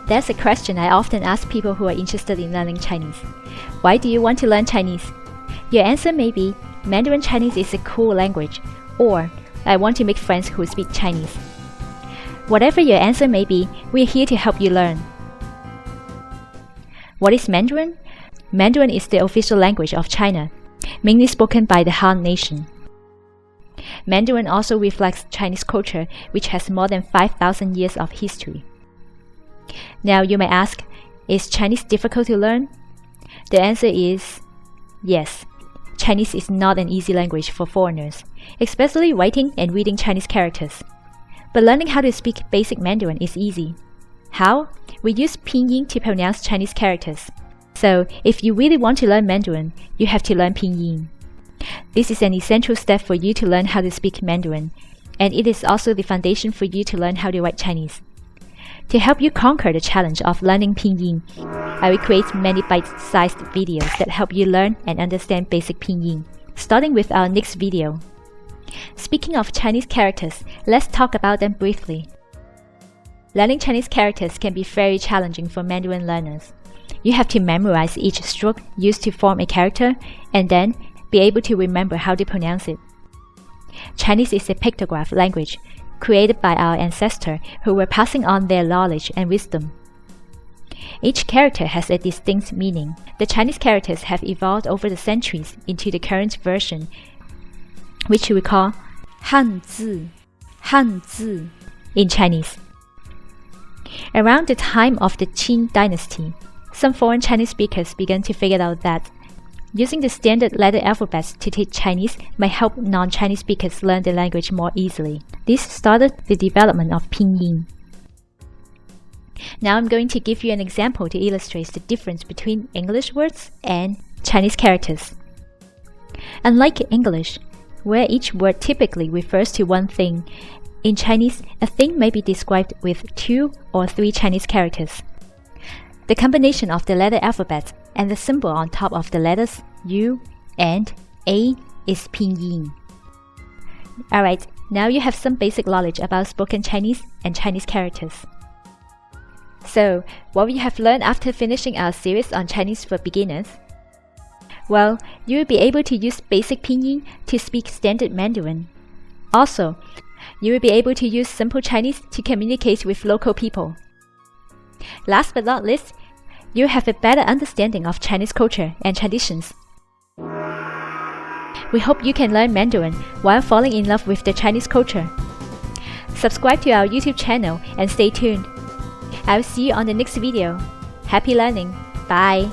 That's a question I often ask people who are interested in learning Chinese. Why do you want to learn Chinese? Your answer may be, Mandarin Chinese is a cool language, or I want to make friends who speak Chinese. Whatever your answer may be, we're here to help you learn. What is Mandarin? Mandarin is the official language of China, mainly spoken by the Han Nation. Mandarin also reflects Chinese culture, which has more than 5,000 years of history. Now you may ask, is Chinese difficult to learn? The answer is yes. Chinese is not an easy language for foreigners, especially writing and reading Chinese characters. But learning how to speak basic Mandarin is easy. How? We use Pinyin to pronounce Chinese characters. So, if you really want to learn Mandarin, you have to learn Pinyin. This is an essential step for you to learn how to speak Mandarin, and it is also the foundation for you to learn how to write Chinese. To help you conquer the challenge of learning Pinyin, I will create many bite-sized videos that help you learn and understand basic Pinyin, starting with our next video. Speaking of Chinese characters, let's talk about them briefly. Learning Chinese characters can be very challenging for Mandarin learners. You have to memorize each stroke used to form a character, and then be able to remember how to pronounce it. Chinese is a pictograph language created by our ancestors who were passing on their knowledge and wisdom. Each character has a distinct meaning. The Chinese characters have evolved over the centuries into the current version, which we call Hanzi in Chinese. Around the time of the Qin dynasty, some foreign Chinese speakers began to figure out that using the standard letter alphabets to teach Chinese might help non-Chinese speakers learn the language more easily. This started the development of Pinyin. Now I'm going to give you an example to illustrate the difference between English words and Chinese characters. Unlike English, where each word typically refers to one thing, in Chinese, a thing may be described with 2 or 3 Chinese characters. The combination of the letter alphabet and the symbol on top of the letters U and A is Pinyin. Alright, now you have some basic knowledge about spoken Chinese and Chinese characters. So, what will you have learned after finishing our series on Chinese for beginners? Well, you will be able to use basic Pinyin to speak standard Mandarin. Also, you will be able to use simple Chinese to communicate with local people. Last but not least, you have a better understanding of Chinese culture and traditions. We hope you can learn Mandarin while falling in love with the Chinese culture. Subscribe to our YouTube channel and stay tuned. I will see you on the next video. Happy learning! Bye!